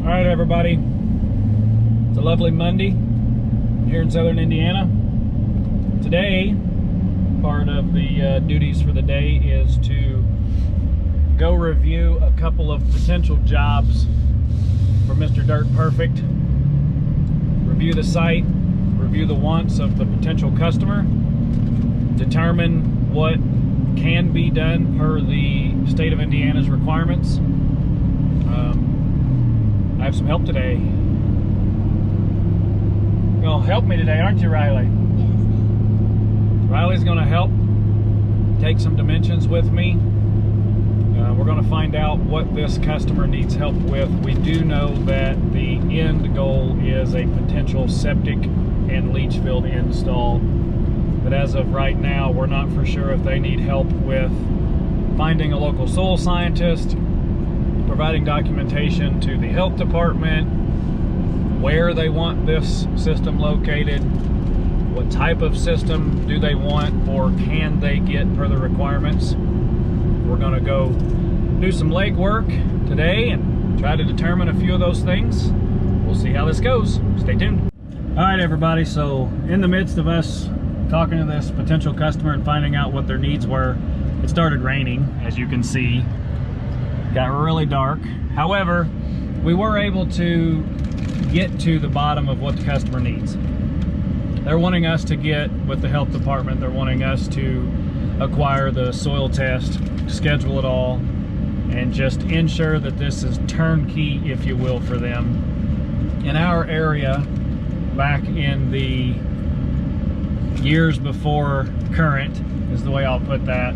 All right, everybody. It's a lovely Monday here in southern Indiana. Today, part of the duties for the day is to go review a couple of potential jobs for Mr. Dirt Perfect. Review the site, review the wants of the potential customer, determine what can be done per the state of Indiana's requirements. I have some help today. You're gonna help me today, aren't you, Riley? Yes. Riley's gonna help take some dimensions with me. We're gonna find out what this customer needs help with. We do know that the end goal is a potential septic and leach field install. But as of right now, we're not for sure if they need help with finding a local soil scientist, providing documentation to the health department, where they want this system located, what type of system do they want or can they get per the requirements. We're gonna go do some legwork today and try to determine a few of those things. We'll see how this goes. Stay tuned. All right, everybody, so in the midst of us talking to this potential customer and finding out what their needs were, it started raining, as you can see. Got really dark. However, we were able to get to the bottom of what the customer needs. They're wanting us to get with the health department. They're wanting us to acquire the soil test, schedule it all, and just ensure that this is turnkey, if you will, for them. In our area, back in the years before current, is the way I'll put that,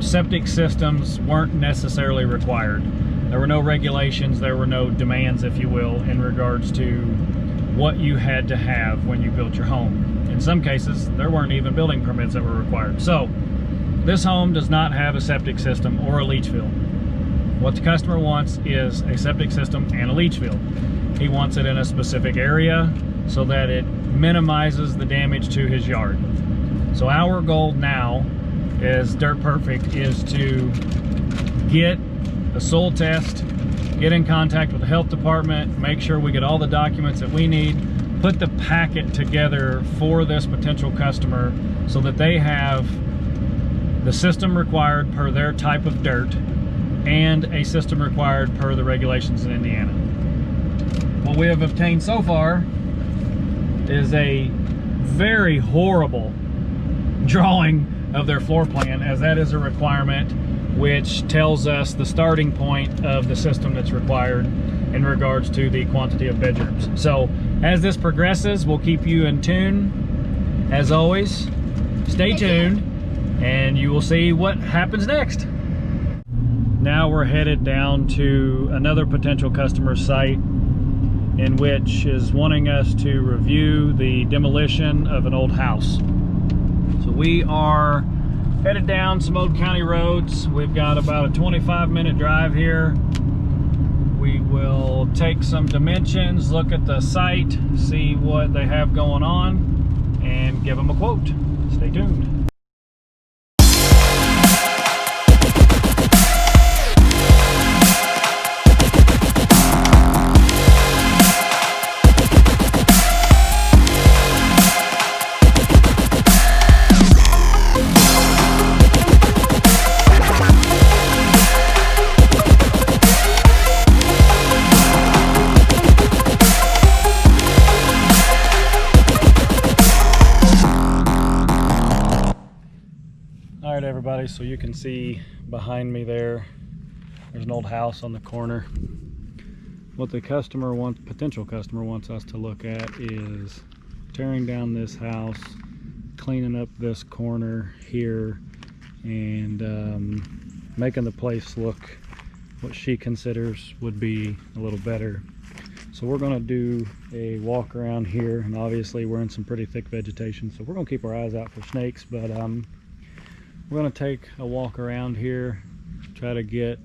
septic systems weren't necessarily required. There were no regulations, there were no demands, if you will, in regards to what you had to have when you built your home. In some cases, there weren't even building permits that were required. So, this home does not have a septic system or a leach field. What the customer wants is a septic system and a leach field. He wants it in a specific area so that it minimizes the damage to his yard. So our goal now as Dirt Perfect is to get a soil test, get in contact with the health department, make sure we get all the documents that we need, put the packet together for this potential customer so that they have the system required per their type of dirt and a system required per the regulations in Indiana. What we have obtained so far is a very horrible drawing of their floor plan, as that is a requirement which tells us the starting point of the system that's required in regards to the quantity of bedrooms. So as this progresses, we'll keep you in tune. As always, stay tuned and you will see what happens next. Now we're headed down to another potential customer site in which is wanting us to review the demolition of an old house. So we are headed down some old county roads. We've got about a 25-minute drive here. We will take some dimensions, look at the site, see what they have going on, and give them a quote. Stay tuned. Alright, everybody, so you can see behind me there's an old house on the corner. What the customer wants, potential customer wants us to look at is tearing down this house, cleaning up this corner here, and making the place look what she considers would be a little better. So we're going to do a walk around here, and obviously we're in some pretty thick vegetation, so we're going to keep our eyes out for snakes, but we're going to take a walk around here, try to get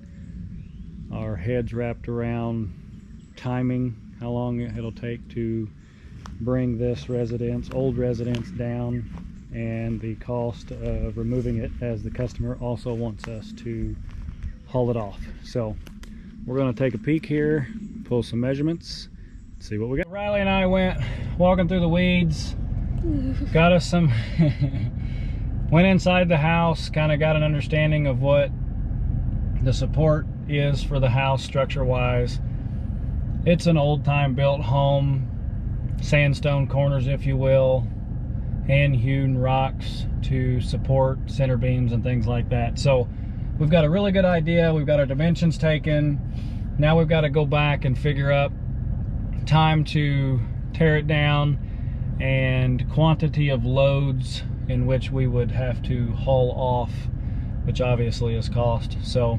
our heads wrapped around timing, how long it'll take to bring this old residence down, and the cost of removing it, as the customer also wants us to haul it off. So we're going to take a peek here, pull some measurements, see what we got. Riley and I went walking through the weeds, got us some, went inside the house, kind of got an understanding of what the support is for the house structure wise. It's an old time built home, sandstone corners if you will, hand hewn rocks to support center beams and things like that. So we've got a really good idea. We've got our dimensions taken. Now we've got to go back and figure out time to tear it down and quantity of loads in which we would have to haul off, which obviously is cost. So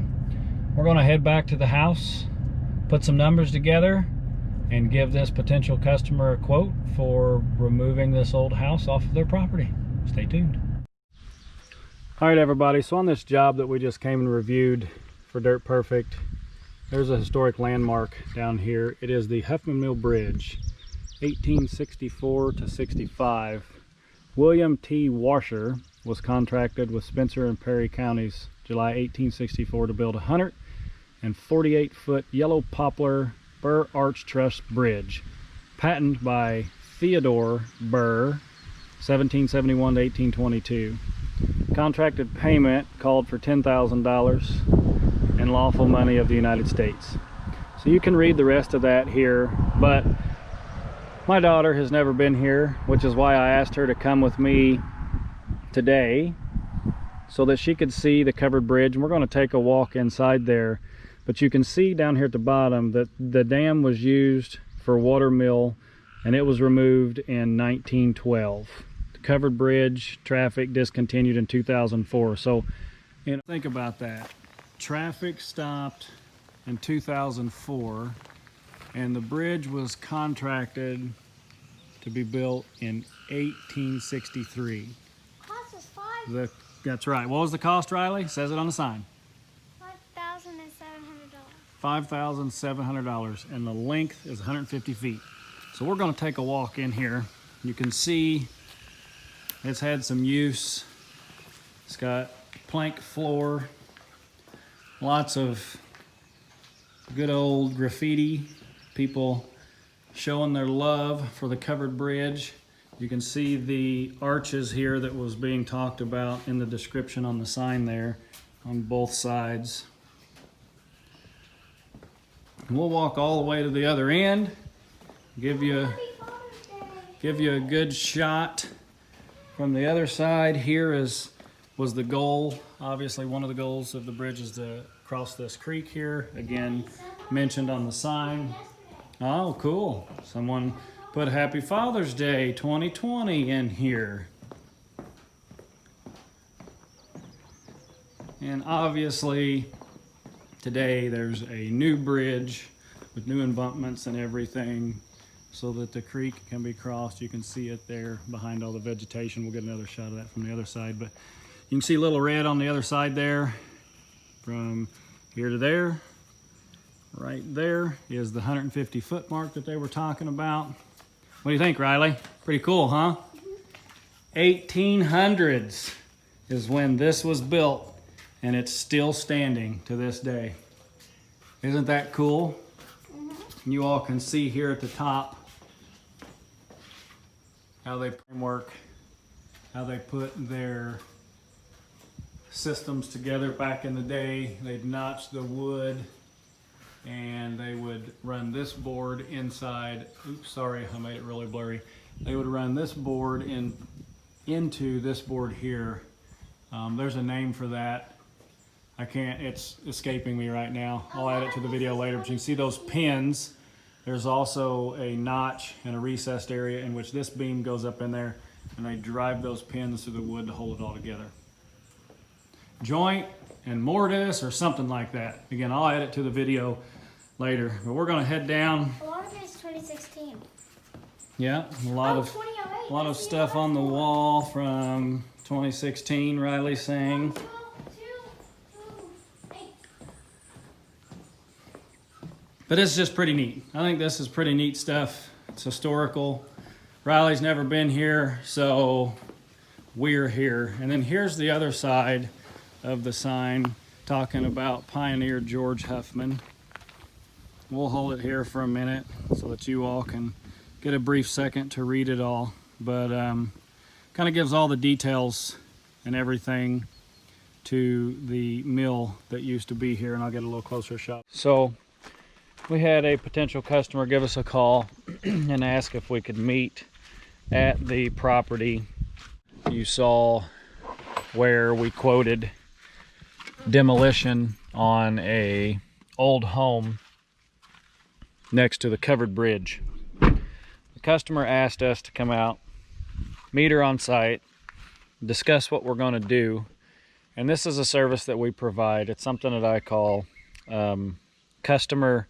we're going to head back to the house, put some numbers together, and give this potential customer a quote for removing this old house off of their property. Stay tuned. All right, everybody, so on this job that we just came and reviewed for Dirt Perfect, there's a historic landmark down here. It is the Huffman Mill Bridge, 1864 to 65. William T. Washer was contracted with Spencer and Perry counties July 1864 to build a 148-foot yellow poplar Burr Arch Truss Bridge, patented by Theodore Burr, 1771 to 1822. Contracted payment called for $10,000 in lawful money of the United States. So you can read the rest of that here, but my daughter has never been here, which is why I asked her to come with me today so that she could see the covered bridge. And we're going to take a walk inside there. But you can see down here at the bottom that the dam was used for water mill and it was removed in 1912. The covered bridge traffic discontinued in 2004. So, you know, think about that. Traffic stopped in 2004 and the bridge was contracted to be built in 1863. Cost us $5,700. That's right. What was the cost, Riley? Says it on the sign. $5,700, and the length is 150 feet. So we're going to take a walk in here. You can see it's had some use. It's got plank floor, lots of good old graffiti, people showing their love for the covered bridge. You can see the arches here that was being talked about in the description on the sign there on both sides. And we'll walk all the way to the other end, give you a good shot from the other side. Here was the goal. Obviously one of the goals of the bridge is to cross this creek here, again mentioned on the sign. Oh, cool. Someone put Happy Father's Day 2020 in here. And obviously today there's a new bridge with new embankments and everything so that the creek can be crossed. You can see it there behind all the vegetation. We'll get another shot of that from the other side, but you can see a little red on the other side there. From here to there, right there is the 150-foot mark that they were talking about. What do you think, Riley? Pretty cool, huh? 1800s is when this was built, and it's still standing to this day. Isn't that cool? Mm-hmm. You all can see here at the top how they work, how they put their systems together back in the day. They'd notch the wood and they would run this board inside. Oops, sorry, I made it really blurry. They would run this board into this board here. There's a name for that. It's escaping me right now. I'll add it to the video later, but you can see those pins. There's also a notch and a recessed area in which this beam goes up in there, and they drive those pins through the wood to hold it all together. Joint and mortise or something like that. Again, I'll add it to the video later, but we're gonna head down. A lot of it is 2016. Yeah, a lot of stuff on the wall from 2016, Riley saying. But it's just pretty neat. I think this is pretty neat stuff. It's historical. Riley's never been here, so we're here. And then here's the other side of the sign talking about Pioneer George Huffman. We'll hold it here for a minute so that you all can get a brief second to read it all. But kind of gives all the details and everything to the mill that used to be here, and I'll get a little closer shot. So we had a potential customer give us a call and ask if we could meet at the property. You saw where we quoted demolition on a old home next to the covered bridge. The customer asked us to come out, meet her on site, discuss what we're going to do. And this is a service that we provide. It's something that I call customer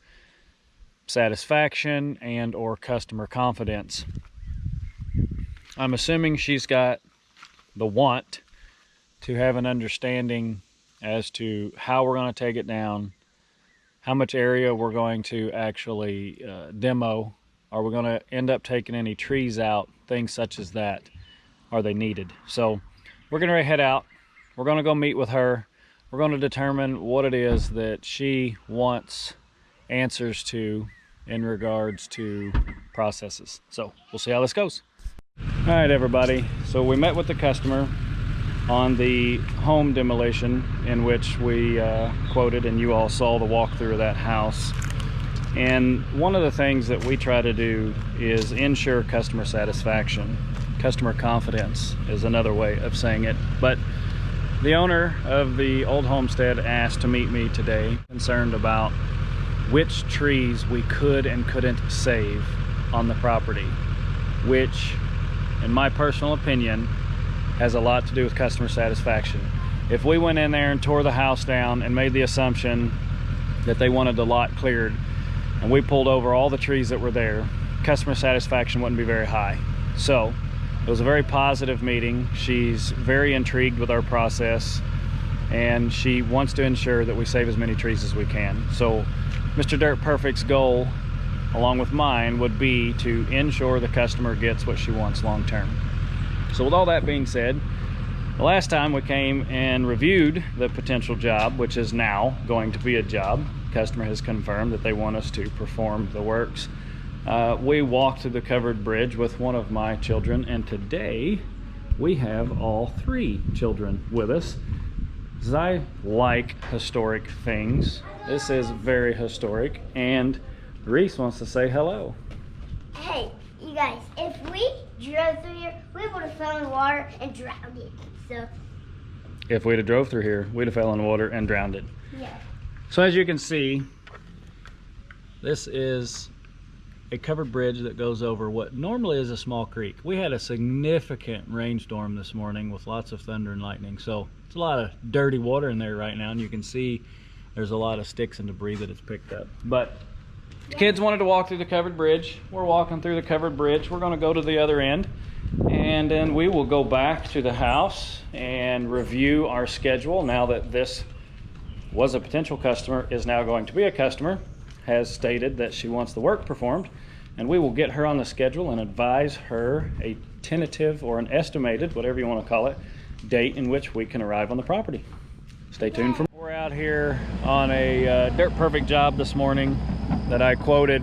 satisfaction and or customer confidence. I'm assuming she's got the want to have an understanding as to how we're going to take it down, how much area we're going to actually demo. Are we going to end up taking any trees out? Things such as that. Are they needed? So we're going to head out. We're going to go meet with her. We're going to determine what it is that she wants answers to in regards to processes. So we'll see how this goes. All right, everybody. So we met with the customer on the home demolition in which we quoted, and you all saw the walkthrough of that house. And one of the things that we try to do is ensure customer satisfaction. Customer confidence is another way of saying it. But the owner of the old homestead asked to meet me today, concerned about which trees we could and couldn't save on the property, which, in my personal opinion, has a lot to do with customer satisfaction. If we went in there and tore the house down and made the assumption that they wanted the lot cleared, and we pulled over all the trees that were there, customer satisfaction wouldn't be very high. So it was a very positive meeting. She's very intrigued with our process, and she wants to ensure that we save as many trees as we can. So Mr. Dirt Perfect's goal, along with mine, would be to ensure the customer gets what she wants long term. So with all that being said, the last time we came and reviewed the potential job, which is now going to be a job, customer has confirmed that they want us to perform the works. We walked to the covered bridge with one of my children, and today we have all three children with us. As I like historic things, this is very historic, and Reese wants to say hello. Hey, you guys, if we drove through here, we would have fell in the water and drowned it. So, if we'd have drove through here, we'd have fell in the water and drowned it. yeah. So as you can see, this is a covered bridge that goes over what normally is a small creek. We had a significant rainstorm this morning with lots of thunder and lightning, so it's a lot of dirty water in there right now, and you can see there's a lot of sticks and debris that it's picked up. But the kids wanted to walk through the covered bridge. We're walking through the covered bridge. We're going to go to the other end, and then we will go back to the house and review our schedule now that this was a potential customer, is now going to be a customer, has stated that she wants the work performed, and we will get her on the schedule and advise her a tentative or an estimated, whatever you want to call it, date in which we can arrive on the property. Stay tuned for more. We're out here on a Dirt Perfect job this morning that I quoted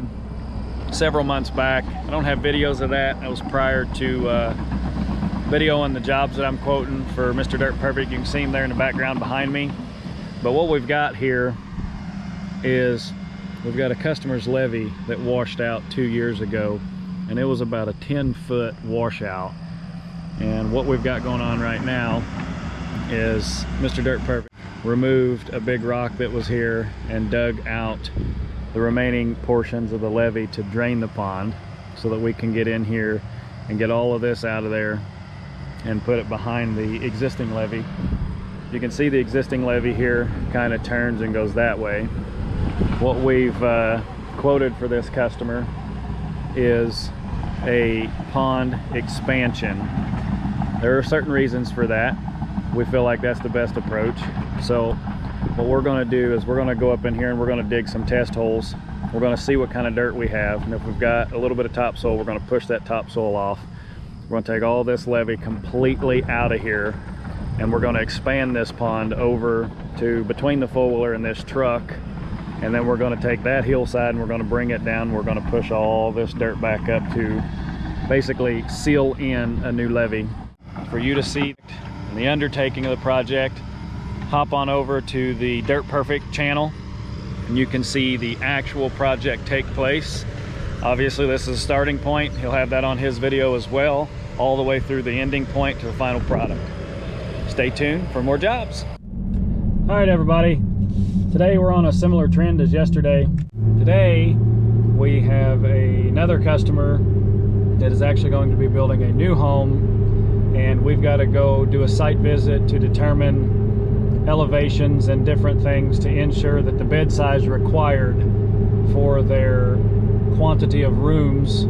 several months back. I don't have videos of that. That was prior to videoing the jobs that I'm quoting for Mr. Dirt Perfect. You can see him there in the background behind me. But what we've got here is we've got a customer's levee that washed out 2 years ago, and it was about a 10-foot washout. And what we've got going on right now is Mr. Dirt Perfect removed a big rock that was here and dug out the remaining portions of the levee to drain the pond so that we can get in here and get all of this out of there and put it behind the existing levee. You can see the existing levee here kind of turns and goes that way. What we've quoted for this customer is a pond expansion. There are certain reasons for that. We feel like that's the best approach. So what we're going to do is we're going to go up in here and we're going to dig some test holes. We're going to see what kind of dirt we have, and if we've got a little bit of topsoil, we're going to push that topsoil off. We're going to take all this levee completely out of here, and we're going to expand this pond over to between the four-wheeler and this truck and then we're going to take that hillside and we're going to bring it down. We're going to push all this dirt back up to basically seal in a new levee. For you to see the undertaking of the project, hop on over to the Dirt Perfect channel and you can see the actual project take place. Obviously this is a starting point. He'll have that on his video as well, all the way through the ending point to the final product. Stay tuned for more jobs. All right, everybody. Today we're on a similar trend as yesterday. Today we have another customer that is actually going to be building a new home, and we've got to go do a site visit to determine elevations and different things to ensure that the bed size required for their quantity of rooms,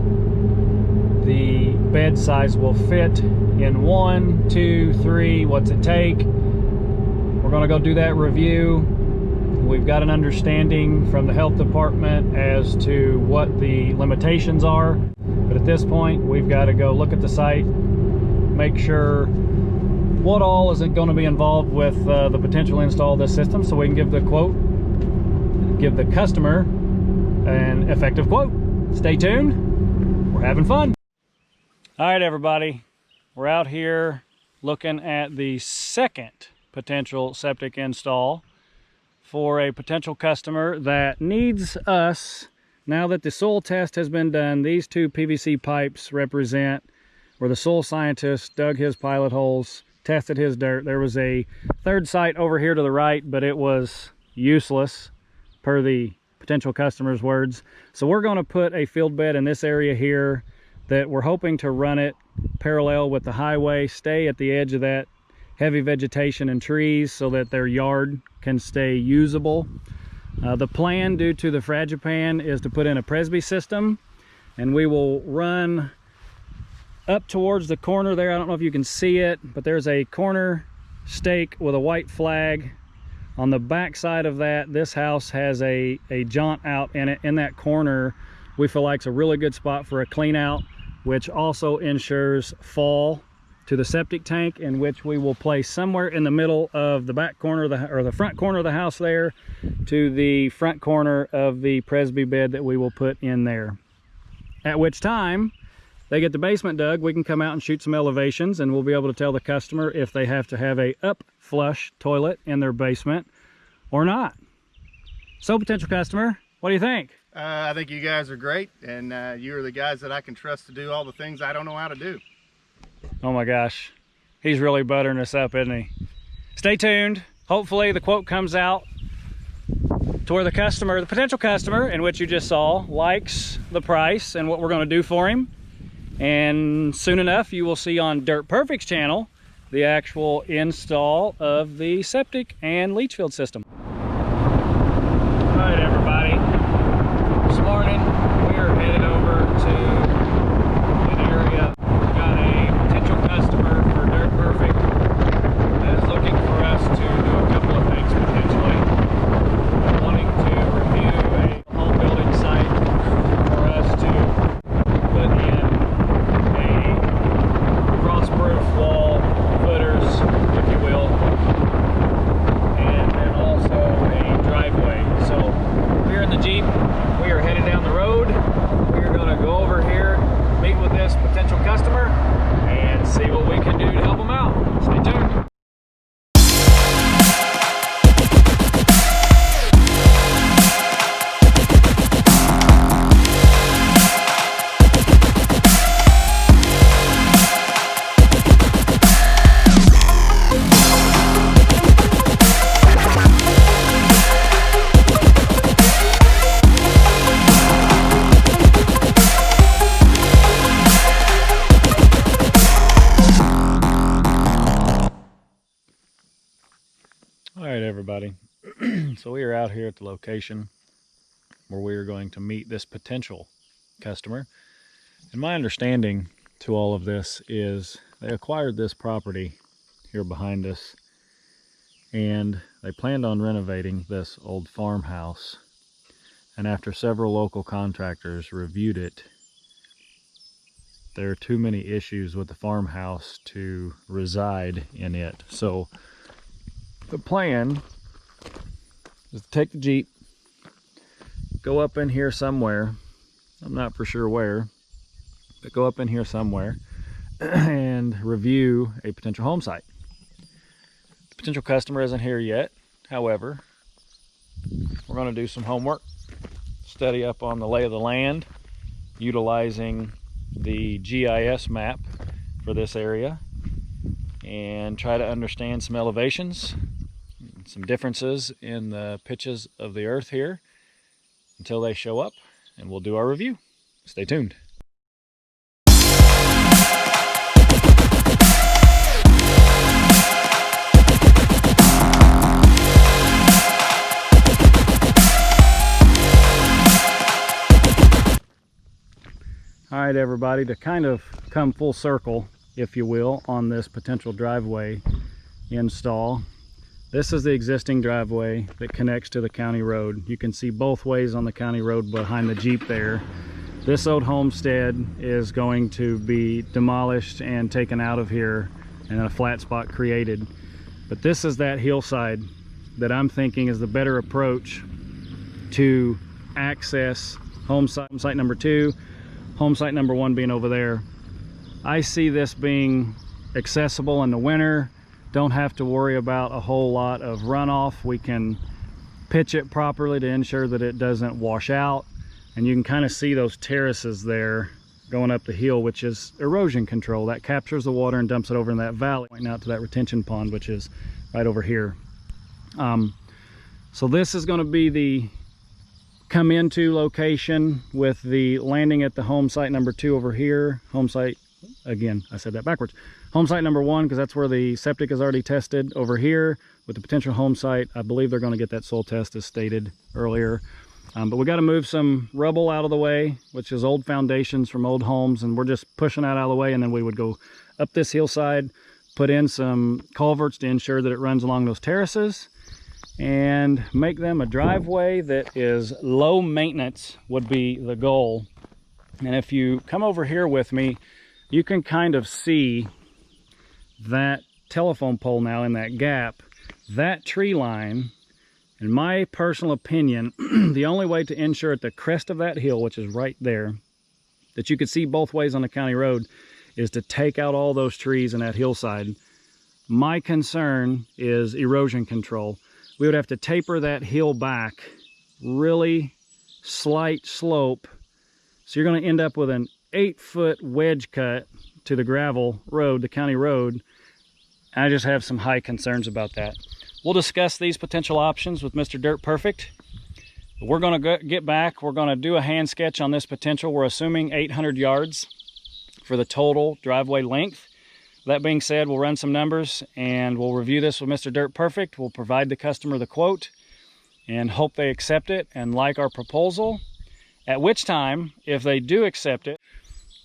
the bed size will fit in 1, 2, 3, what's it take. We're going to go do that review. We've got an understanding from the health department as to what the limitations are, but at this point we've got to go look at the site, make sure what all is going to be involved with the potential install of this system, so we can give the quote, give the customer an effective quote. Stay tuned, we're having fun. All right, everybody, we're out here looking at the second potential septic install for a potential customer that needs us. Now that the soil test has been done, these two PVC pipes represent where the soil scientist dug his pilot holes, tested his dirt. There was a third site over here to the right, but it was useless per the potential customer's words. So we're going to put a field bed in this area here that we're hoping to run it parallel with the highway, stay at the edge of that heavy vegetation and trees so that their yard can stay usable. The plan, due to the Fragipan, is to put in a Presby system, and we will run up towards the corner there. I don't know if you can see it, but there's a corner stake with a white flag. On the back side of that, this house has a jaunt out in it. In that corner, we feel like it's a really good spot for a clean out, which also ensures fall to the septic tank, in which we will place somewhere in the middle of the back corner of the front corner of the house there to the front corner of the Presby bed that we will put in there. At which time they get the basement dug, we can come out and shoot some elevations, and we'll be able to tell the customer if they have to have a up flush toilet in their basement or not. So, potential customer, what do you think? I think you guys are great, and you are the guys that I can trust to do all the things I don't know how to do. Oh my gosh, he's really buttering us up, isn't he? Stay tuned. Hopefully the quote comes out to where the customer, the potential customer, in which you just saw, likes the price and what we're going to do for him. And soon enough, you will see on Dirt Perfect's channel the actual install of the septic and leach field system. All right, everybody. This morning, we are headed over to an area. We've got a potential customer for Dirt Perfect that is looking for us to do a couple of things potentially. Wanting to review a home building site for us to put in a frost-proof wall, footers, if you will, and then also a driveway. So we're in the Jeep. We are headed down the road. We're going to go over here, meet with this potential customer, and see what we can do to help them out. Stay tuned. All right, everybody. So we are out here at the location where we are going to meet this potential customer. And my understanding to all of this is they acquired this property here behind us, and they planned on renovating this old farmhouse. And after several local contractors reviewed it, there are too many issues with the farmhouse to reside in it. So the plan is to take the Jeep, go up in here somewhere. I'm not for sure where, but go up in here somewhere and review a potential home site. The potential customer isn't here yet. However, we're going to do some homework, study up on the lay of the land, utilizing the GIS map for this area, and try to understand some elevations, some differences in the pitches of the earth here until they show up, and we'll do our review. Stay tuned. All right, everybody, to kind of come full circle, if you will, on this potential driveway install. This is the existing driveway that connects to the county road. You can see both ways on the county road behind the Jeep there. This old homestead is going to be demolished and taken out of here and a flat spot created. But this is that hillside that I'm thinking is the better approach to access home site number 2, home site number 1 being over there. I see this being accessible in the winter. Don't have to worry about a whole lot of runoff. We can pitch it properly to ensure that it doesn't wash out. And you can kind of see those terraces there going up the hill, which is erosion control. That captures the water and dumps it over in that valley, pointing out to that retention pond, which is right over here. So this is going to be the come into location with the landing at the home site number 2 over here. Home site, again, I said that backwards. Home site number 1, because that's where the septic is already tested over here. With the potential home site, I believe they're going to get that soil test as stated earlier. But we got to move some rubble out of the way, which is old foundations from old homes, and we're just pushing that out of the way, and then we would go up this hillside, put in some culverts to ensure that it runs along those terraces, and make them a driveway that is low maintenance would be the goal. And if you come over here with me, you can kind of see that telephone pole now in that gap. That tree line, in my personal opinion, the only way to ensure at the crest of that hill, which is right there, that you could see both ways on the county road, is to take out all those trees in that hillside. My concern is erosion control. We would have to taper that hill back, really slight slope, so you're going to end up with an 8-foot wedge cut to the gravel road, the county road. I just have some high concerns about that. We'll discuss these potential options with Mr. Dirt Perfect. We're going to get back. We're going to do a hand sketch on this potential. We're assuming 800 yards for the total driveway length. That being said, we'll run some numbers and we'll review this with Mr. Dirt Perfect. We'll provide the customer the quote and hope they accept it and like our proposal. At which time, if they do accept it,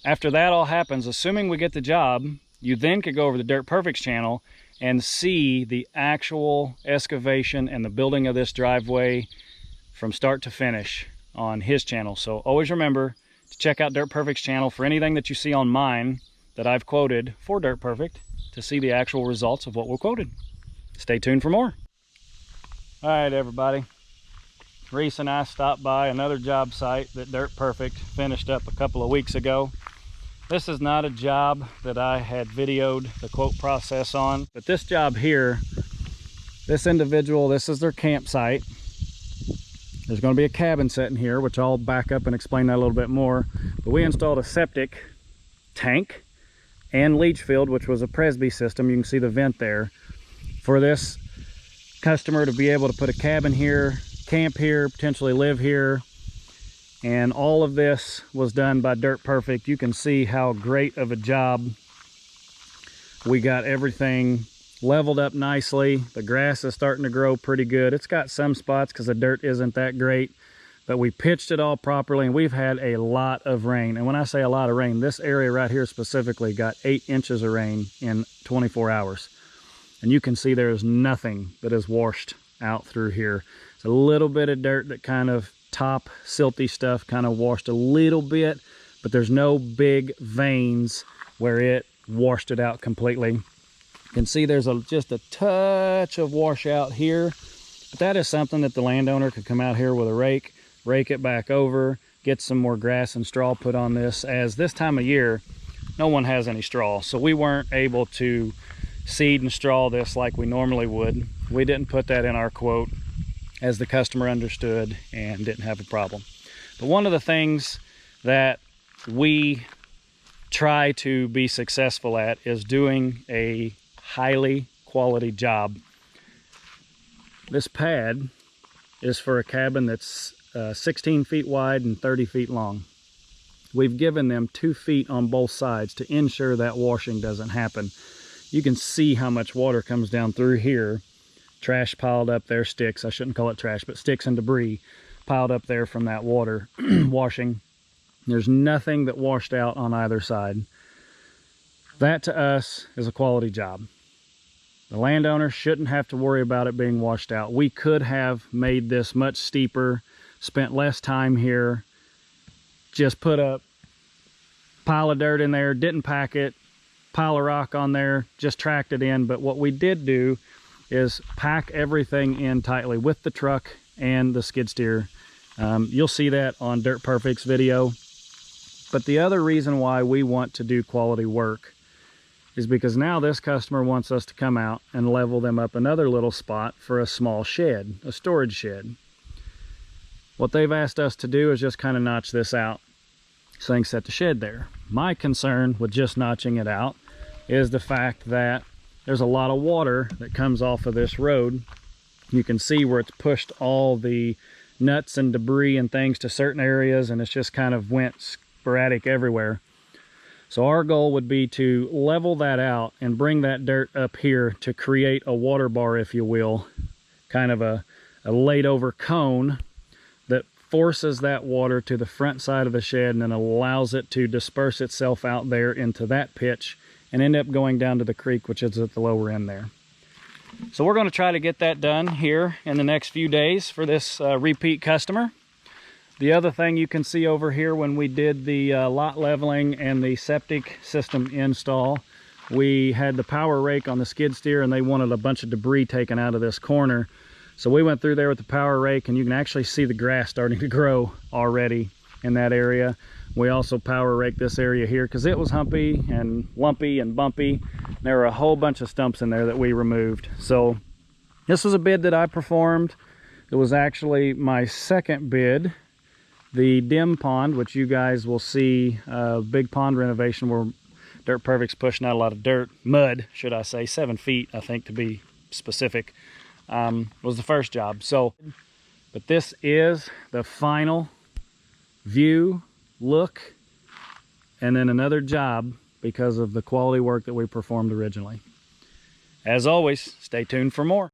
after that all happens, assuming we get the job, you then could go over the Dirt Perfect's channel and see the actual excavation and the building of this driveway from start to finish on his channel. So always remember to check out Dirt Perfect's channel for anything that you see on mine that I've quoted for Dirt Perfect to see the actual results of what we're quoted. Stay tuned for more. All right, everybody. Reese and I stopped by another job site that Dirt Perfect finished up a couple of weeks ago. This is not a job that I had videoed the quote process on, but this job here, this individual, this is their campsite. There's going to be a cabin set in here, which I'll back up and explain that a little bit more. But we installed a septic tank and leach field, which was a Presby system. You can see the vent there. For this customer to be able to put a cabin here, camp here, potentially live here. And all of this was done by Dirt Perfect. You can see how great of a job. We got everything leveled up nicely. The grass is starting to grow pretty good. It's got some spots because the dirt isn't that great, but we pitched it all properly, and we've had a lot of rain. And when I say a lot of rain, this area right here specifically got 8 inches of rain in 24 hours. And you can see there's nothing that is washed out through here. It's a little bit of dirt that kind of top silty stuff kind of washed a little bit, but there's no big veins where it washed it out completely. You can see there's just a touch of washout here, but that is something that the landowner could come out here with a rake rake it back over, get some more grass and straw put on this, as this time of year no one has any straw, so we weren't able to seed and straw this like we normally would. We didn't put that in our quote, as the customer understood and didn't have a problem. But one of the things that we try to be successful at is doing a highly quality job. This pad is for a cabin that's 16 feet wide and 30 feet long. We've given them 2 feet on both sides to ensure that washing doesn't happen. You can see how much water comes down through here. Trash piled up there, sticks, I shouldn't call it trash, but sticks and debris piled up there from that water washing. There's nothing that washed out on either side. That to us is a quality job. The landowner shouldn't have to worry about it being washed out. We could have made this much steeper, spent less time here, just put a pile of dirt in there, didn't pack it, pile of rock on there, just tracked it in. But what we did do is pack everything in tightly with the truck and the skid steer. You'll see that on Dirt Perfect's video. But the other reason why we want to do quality work is because now this customer wants us to come out and level them up another little spot for a small shed, a storage shed. What they've asked us to do is just kind of notch this out so they can set the shed there. My concern with just notching it out is the fact that there's a lot of water that comes off of this road. You can see where it's pushed all the nuts and debris and things to certain areas, and it's just kind of went sporadic everywhere. So our goal would be to level that out and bring that dirt up here to create a water bar, if you will, kind of a laid over cone that forces that water to the front side of the shed and then allows it to disperse itself out there into that pitch and end up going down to the creek, which is at the lower end there. So we're going to try to get that done here in the next few days for this repeat customer. The other thing you can see over here, when we did the lot leveling and the septic system install, we had the power rake on the skid steer and they wanted a bunch of debris taken out of this corner. So we went through there with the power rake, and you can actually see the grass starting to grow already in that area. We also power raked this area here because it was humpy and lumpy and bumpy. There were a whole bunch of stumps in there that we removed. So this was a bid that I performed. It was actually my second bid. The dim pond, which you guys will see, big pond renovation where Dirt Perfect's pushing out a lot of dirt, mud, should I say, 7 feet, I think, to be specific, was the first job. So, but this is the final view, look, and then another job because of the quality work that we performed originally. As always, stay tuned for more.